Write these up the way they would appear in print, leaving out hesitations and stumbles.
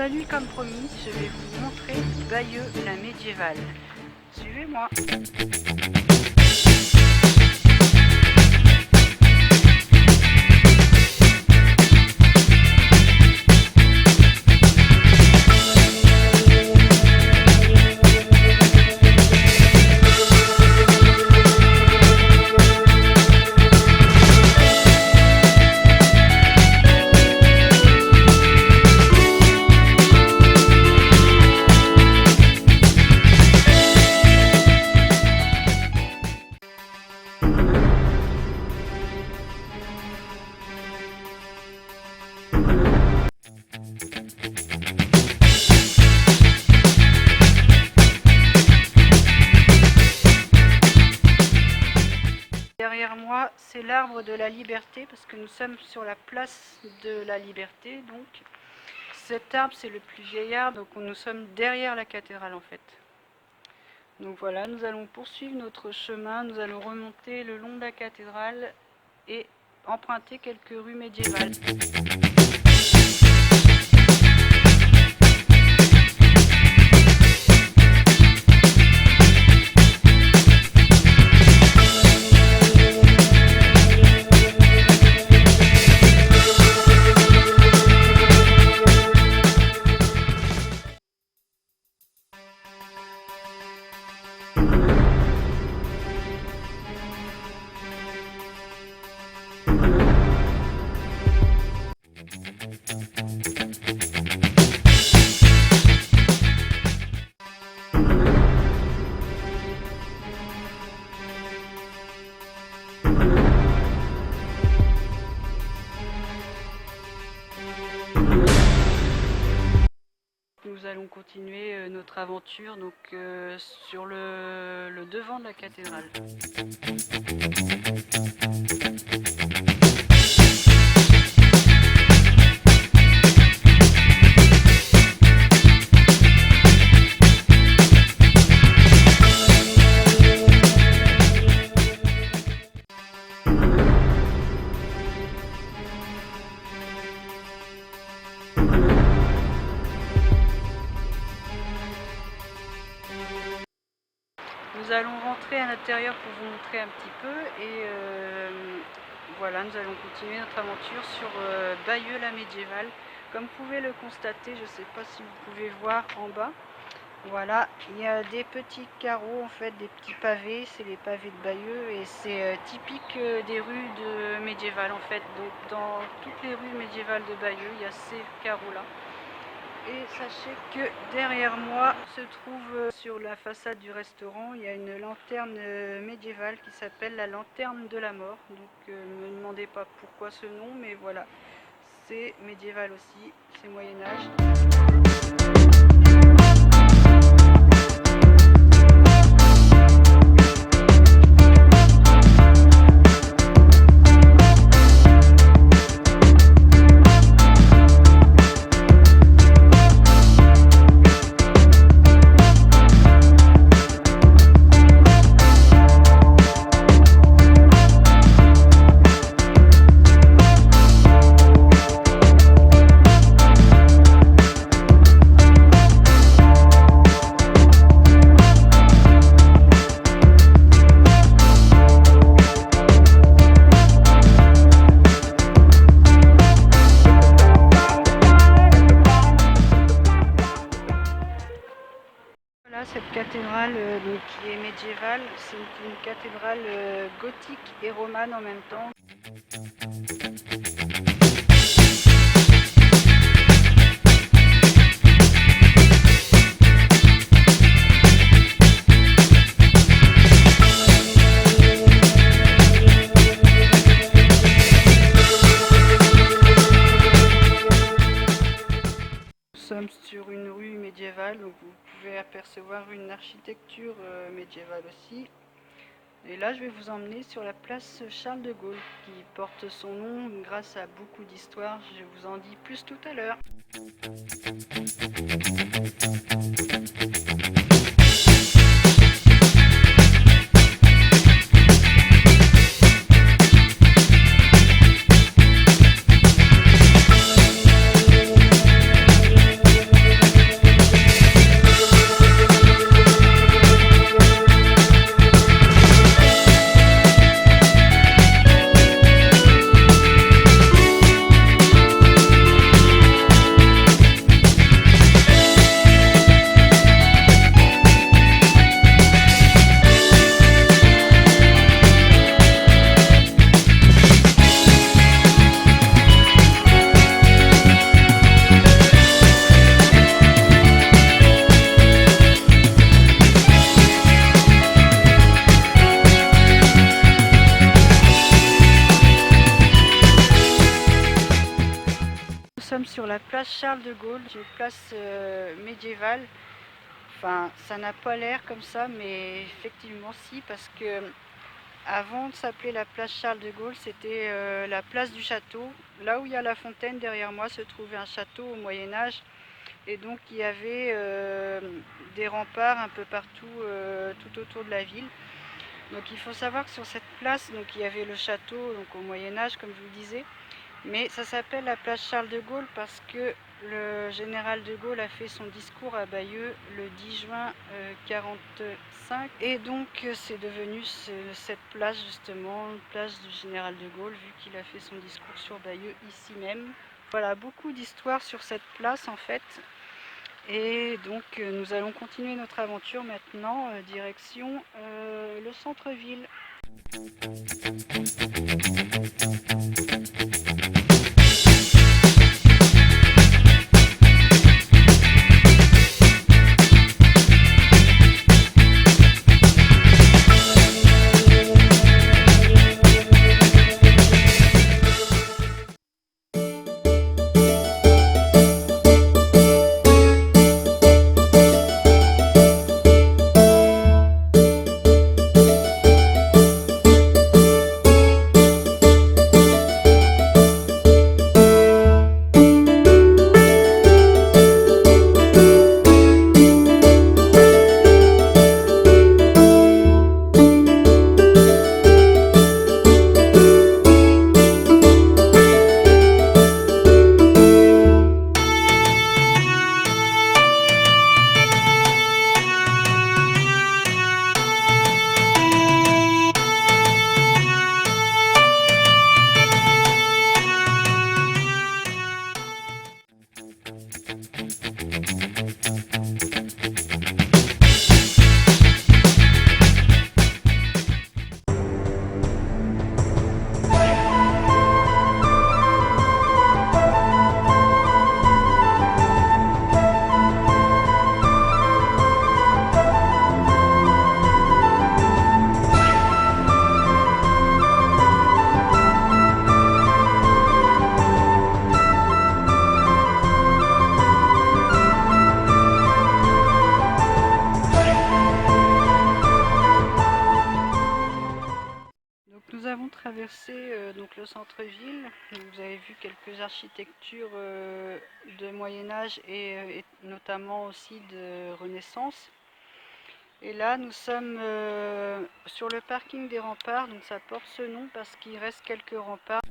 Salut, comme promis, je vais vous montrer Bayeux la médiévale. Suivez-moi. Derrière moi, c'est l'arbre de la liberté parce que nous sommes sur la place de la liberté. Donc, cet arbre, c'est le plus vieil arbre. Donc, nous sommes derrière la cathédrale en fait. Donc voilà, nous allons poursuivre notre chemin. Nous allons remonter le long de la cathédrale et emprunter quelques rues médiévales. Nous allons continuer notre aventure donc, sur le devant de la cathédrale. Nous allons rentrer à l'intérieur pour vous montrer un petit peu et voilà, nous allons continuer notre aventure sur Bayeux la médiévale. Comme vous pouvez le constater, je ne sais pas si vous pouvez voir en bas, voilà, il y a des petits carreaux en fait, des petits pavés, c'est les pavés de Bayeux et c'est typique des rues médiévales en fait. Donc dans toutes les rues médiévales de Bayeux, il y a ces carreaux là. Et sachez que derrière moi se trouve sur la façade du restaurant, il y a une lanterne médiévale qui s'appelle la lanterne de la mort. Donc ne me demandez pas pourquoi ce nom, mais voilà, c'est médiéval aussi, c'est Moyen-Âge. Cette cathédrale qui est médiévale, c'est une cathédrale gothique et romane en même temps. Nous sommes sur une rue médiévale, donc vous pouvez apercevoir une architecture médiévale aussi. Et là, je vais vous emmener sur la place Charles de Gaulle, qui porte son nom grâce à beaucoup d'histoires. Je vous en dis plus tout à l'heure. sur la place Charles de Gaulle, une place médiévale. Enfin, ça n'a pas l'air comme ça, mais effectivement si, parce que avant de s'appeler la place Charles de Gaulle, c'était la place du château. Là où il y a la fontaine, derrière moi, se trouvait un château au Moyen-Âge. Et donc il y avait des remparts un peu partout, tout autour de la ville. Donc il faut savoir que sur cette place, donc, il y avait le château donc, au Moyen-Âge, comme je vous le disais. Mais ça s'appelle la place Charles de Gaulle parce que le général de Gaulle a fait son discours à Bayeux le 10 juin 1945. Et donc c'est devenu cette place justement, place du général de Gaulle, vu qu'il a fait son discours sur Bayeux ici même. Voilà, beaucoup d'histoires sur cette place en fait. Et donc nous allons continuer notre aventure maintenant, direction le centre-ville. Nous avons traversé donc le centre-ville. Vous avez vu quelques architectures de Moyen-Âge et notamment aussi de Renaissance. Et là, nous sommes sur le parking des remparts, donc ça porte ce nom parce qu'il reste quelques remparts.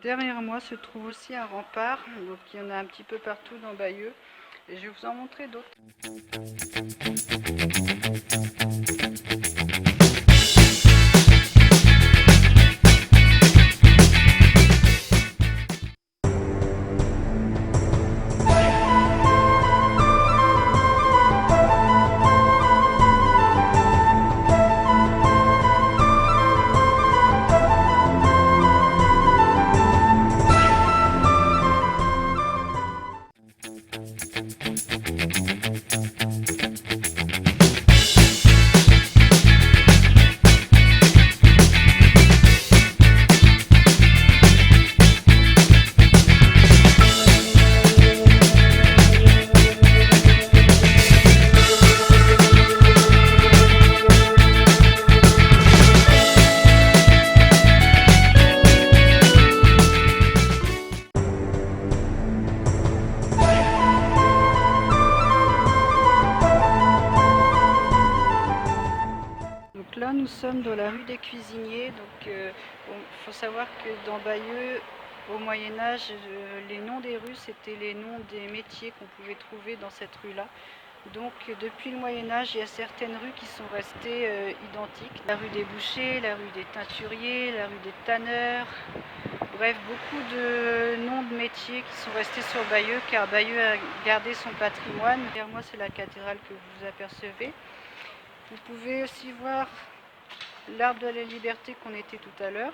Derrière moi se trouve aussi un rempart, donc il y en a un petit peu partout dans Bayeux, et je vais vous en montrer d'autres. Là, nous sommes dans la rue des Cuisiniers. Donc, faut savoir que dans Bayeux, au Moyen-Âge, les noms des rues, c'était les noms des métiers qu'on pouvait trouver dans cette rue-là. Donc, depuis le Moyen-Âge, il y a certaines rues qui sont restées identiques. La rue des Bouchers, la rue des Teinturiers, la rue des Tanneurs. Bref, beaucoup de noms de métiers qui sont restés sur Bayeux, car Bayeux a gardé son patrimoine. Derrière moi, c'est la cathédrale que vous apercevez. Vous pouvez aussi voir l'Arbre de la Liberté qu'on était tout à l'heure.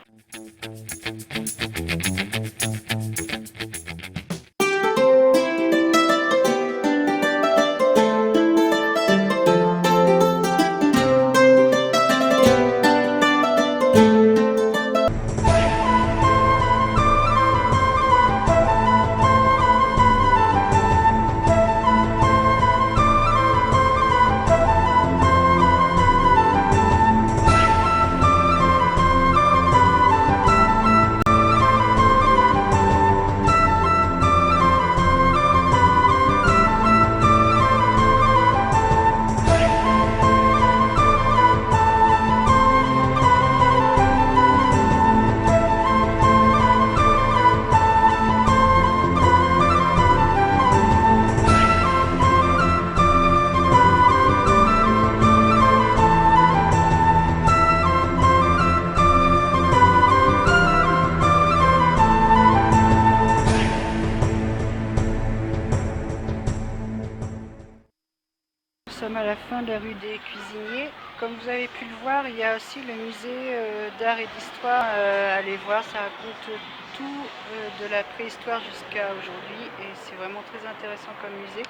sommes à la fin de la rue des Cuisiniers. Comme vous avez pu le voir, il y a aussi le musée d'art et d'histoire. Allez voir, ça raconte tout de la préhistoire jusqu'à aujourd'hui et c'est vraiment très intéressant comme musée.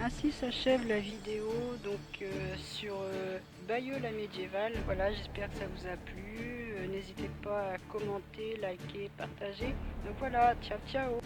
Ainsi s'achève la vidéo donc sur Bayeux la médiévale. Voilà, j'espère que ça vous a plu. N'hésitez pas à commenter, liker, partager. Donc voilà, ciao ciao.